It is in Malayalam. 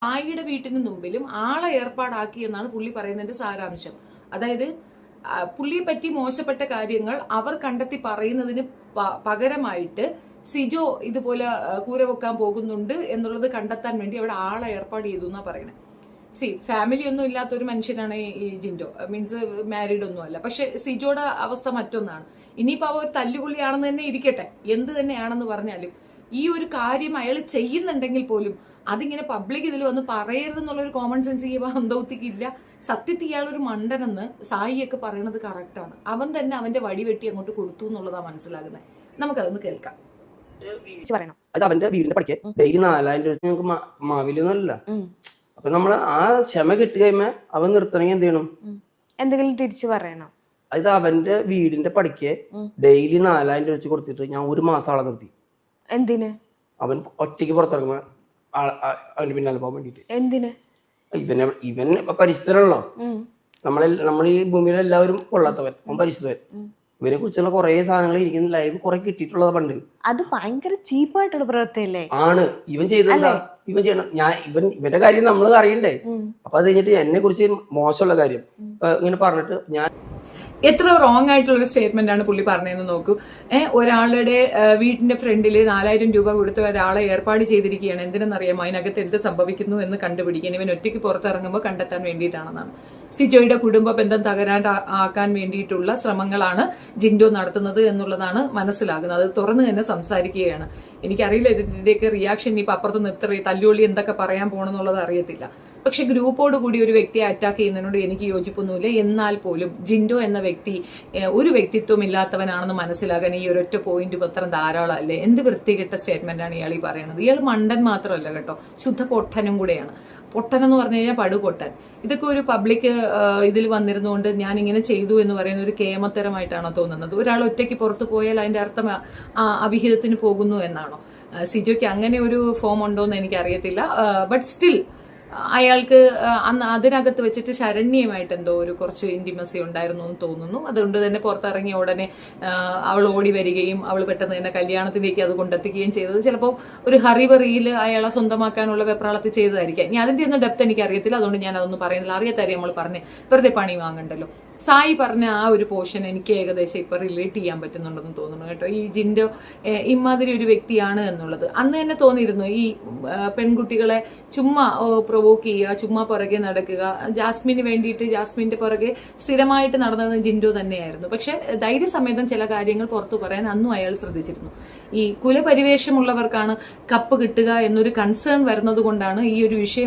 സായിയുടെ വീട്ടിന് മുമ്പിലും ആളെ ഏർപ്പാടാക്കി എന്നാണ് പുള്ളി പറയുന്നതിന്റെ സാരാംശം. അതായത് പുള്ളിയെ പറ്റി മോശപ്പെട്ട കാര്യങ്ങൾ അവർ കണ്ടെത്തി പറയുന്നതിന് പകരമായിട്ട് സിജോ ഇതുപോലെ കൂര വെക്കാൻ പോകുന്നുണ്ട് എന്നുള്ളത് കണ്ടെത്താൻ വേണ്ടി അവിടെ ആളെ ഏർപ്പാട് ചെയ്തു എന്നാ പറയണേ. ഫാമിലി ഒന്നും ഇല്ലാത്ത ഒരു മനുഷ്യനാണ് ഈ ജിൻഡോ, മീൻസ് മാരീഡ് ഒന്നും അല്ല. പക്ഷെ സിജോയുടെ അവസ്ഥ മറ്റൊന്നാണ്. ഇനിയിപ്പോ അവർ തല്ലുകൊള്ളിയാണെന്ന് തന്നെ ഇരിക്കട്ടെ, എന്ത് തന്നെയാണെന്ന് പറഞ്ഞാലും ഈ ഒരു കാര്യം അയാൾ ചെയ്യുന്നുണ്ടെങ്കിൽ പോലും അതിങ്ങനെ പബ്ലിക് ഇതിൽ വന്ന് പറയരുതെന്നുള്ളൊരു കോമൺ സെൻസ് ഈ അന്തൗത്തിക്ക് ഇല്ല. സത്യത്തിൽ ഇയാളൊരു മണ്ടനെന്ന് സായിയൊക്കെ പറയണത് കറക്റ്റാണ്. അവൻ തന്നെ അവന്റെ വടി വെട്ടി അങ്ങോട്ട് കൊടുത്തു എന്നുള്ളതാ മനസ്സിലാകുന്നത്. നമുക്കതൊന്ന് കേൾക്കാം. അത് അവന്റെ വീടിന്റെ പഠിക്ക് ഡെയിലി 4000 രൂപ ഞങ്ങൾക്ക് മാവിലൊന്നുമല്ല. അപ്പൊ നമ്മള് ആ ക്ഷമ കിട്ടി കഴിയുമ്പോ അവൻ നിർത്തണമെങ്കിൽ എന്ത് ചെയ്യണം? എന്തെങ്കിലും തിരിച്ചു പറയണം. അത് അവന്റെ വീടിന്റെ പഠിക്ക് ഡെയിലി 4000 രൂപ വെച്ച് കൊടുത്തിട്ട് ഞാൻ ഒരു മാസം ആളെ നിർത്തി. എന്തിന്? അവൻ ഒറ്റയ്ക്ക് പുറത്തിറങ്ങുമ്പോ അവന് പിന്നാലെ പോകാൻ വേണ്ടിട്ട്. എന്തിന്? ഇവൻ പരിശുദ്ധനാണല്ലോ. നമ്മൾ ഈ ഭൂമിയിലെ എല്ലാവരും കൊള്ളാത്തവൻ, അവൻ പരിശുദ്ധവൻ. ഇവരെ കുറിച്ചുള്ള കുറെ സാധനങ്ങൾ ഇരിക്കുന്ന ലൈവ് കുറെ കിട്ടിയിട്ടുള്ളത് പണ്ട്. അത് ഭയങ്കര ചീപ്പായിട്ടുള്ള പ്രവൃത്തിയല്ലേ ആണ് ഇവൻ ചെയ്തെന്താ? ഇവൻ ചെയ്യണം. ഇവന്റെ കാര്യം നമ്മൾ അറിയണ്ടേ? അപ്പൊ അത് കഴിഞ്ഞിട്ട് എന്നെ കുറിച്ച് മോശമുള്ള കാര്യം ഇങ്ങനെ പറഞ്ഞിട്ട് ഞാൻ എത്ര റോങ് ആയിട്ടുള്ള ഒരു സ്റ്റേറ്റ്മെന്റ് ആണ് പുള്ളി പറഞ്ഞതെന്ന് നോക്കൂ. ഒരാളുടെ വീടിന്റെ ഫ്രണ്ടില് 4000 രൂപ കൊടുത്ത് ഒരാളെ ഏർപ്പാട് ചെയ്തിരിക്കുകയാണ്. എന്തിനെന്നറിയാമോ? അതിനകത്ത് എന്ത് സംഭവിക്കുന്നു എന്ന് കണ്ടുപിടിക്കാൻ. ഇവൻ ഒറ്റയ്ക്ക് പുറത്തിറങ്ങുമ്പോൾ കണ്ടെത്താൻ വേണ്ടിയിട്ടാണെന്നാണ്. സിജോയുടെ കുടുംബ ബന്ധം തകരാറാക്കാൻ വേണ്ടിയിട്ടുള്ള ശ്രമങ്ങളാണ് ജിൻഡോ നടത്തുന്നത് എന്നുള്ളതാണ് മനസ്സിലാകുന്നത്. അത് തുറന്നു തന്നെ സംസാരിക്കുകയാണ്. എനിക്കറിയില്ല ഇതിന്റെയൊക്കെ റിയാക്ഷൻ ഇപ്പൊ അപ്പുറത്ത് നിർത്തറി തല്ലുള്ളി എന്തൊക്കെ പറയാൻ പോകണമെന്നുള്ളത് അറിയത്തില്ല. പക്ഷെ ഗ്രൂപ്പോട് കൂടി ഒരു വ്യക്തിയെ അറ്റാക്ക് ചെയ്യുന്നതിനോട് എനിക്ക് യോജിപ്പൊന്നുമില്ല. എന്നാൽ പോലും ജിൻഡോ എന്ന വ്യക്തി ഒരു വ്യക്തിത്വം ഇല്ലാത്തവനാണെന്ന് മനസ്സിലാകാൻ ഈ ഒരൊറ്റ പോയിന്റ് പത്രം ധാരാളമല്ലേ? എന്ത് വൃത്തികെട്ട സ്റ്റേറ്റ്മെന്റ് ആണ് ഇയാൾ ഈ പറയുന്നത്. ഇയാൾ മണ്ടൻ മാത്രമല്ല കേട്ടോ, ശുദ്ധ പൊട്ടനും കൂടെയാണ്. പൊട്ടൻ എന്ന് പറഞ്ഞു കഴിഞ്ഞാൽ പടുപൊട്ടൻ. ഇതൊക്കെ ഒരു പബ്ലിക് ഇതിൽ വന്നിരുന്നുകൊണ്ട് ഞാൻ ഇങ്ങനെ ചെയ്തു എന്ന് പറയുന്ന ഒരു കേമത്തരമായിട്ടാണോ തോന്നുന്നത്? ഒരാൾ ഒറ്റയ്ക്ക് പുറത്തു പോയാൽ അതിന്റെ അർത്ഥം അവിഹിതത്തിന് പോകുന്നു എന്നാണോ? സിജോയ്ക്ക് അങ്ങനെ ഒരു ഫോം ഉണ്ടോ എന്ന് എനിക്കറിയത്തില്ല. ബട്ട് സ്റ്റിൽ അയാൾക്ക് അന്ന് അതിനകത്ത് വെച്ചിട്ട് ശരണ്യമായിട്ട് എന്തോ ഒരു കുറച്ച് ഇന്റിമസി ഉണ്ടായിരുന്നു എന്ന് തോന്നുന്നു. അതുകൊണ്ട് തന്നെ പുറത്തിറങ്ങിയ ഉടനെ അവൾ ഓടി വരികയും അവൾ പെട്ടെന്ന് തന്നെ കല്യാണത്തിലേക്ക് അത് കൊണ്ടെത്തിക്കുകയും ചെയ്തത് ചിലപ്പോൾ ഒരു ഹറിബറിയിൽ അയാളെ സ്വന്തമാക്കാനുള്ള വെപ്രാളത്തിൽ ചെയ്തതായിരിക്കാം. ഇനി അതിന്റെ ഒന്നും ഡെപ്ത് എനിക്ക് അറിയത്തില്ല, അതുകൊണ്ട് ഞാൻ അതൊന്നും പറയുന്നില്ല. അറിയാത്താര്യം നമ്മൾ പറഞ്ഞ് വെറുതെ പണി വാങ്ങണ്ടല്ലോ. സായി പറഞ്ഞ ആ ഒരു പോർഷൻ എനിക്ക് ഏകദേശം ഇപ്പൊ റിലേറ്റ് ചെയ്യാൻ പറ്റുന്നുണ്ടെന്ന് തോന്നുന്നു കേട്ടോ. ഈ ജിൻഡോ ഇമാതിരി ഒരു വ്യക്തിയാണ് എന്നുള്ളത് അന്ന് തന്നെ തോന്നിയിരുന്നു. ഈ പെൺകുട്ടികളെ ചുമ്മാ പ്രൊവോക്ക് ചെയ്യുക, ചുമ്മാ പുറകെ നടക്കുക, ജാസ്മിന് വേണ്ടിയിട്ട് ജാസ്മിന്റെ പുറകെ സ്ഥിരമായിട്ട് നടന്നത് ജിൻഡോ തന്നെയായിരുന്നു. പക്ഷെ ധൈര്യസമേതം ചില കാര്യങ്ങൾ പുറത്തു പറയാൻ അന്നും അയാൾ ശ്രദ്ധിച്ചിരുന്നു. ഈ കുലപരിവേഷമുള്ളവർക്കാണ് കപ്പ് കിട്ടുക എന്നൊരു കൺസേൺ വരുന്നത് കൊണ്ടാണ് ഈ ഒരു വിഷയം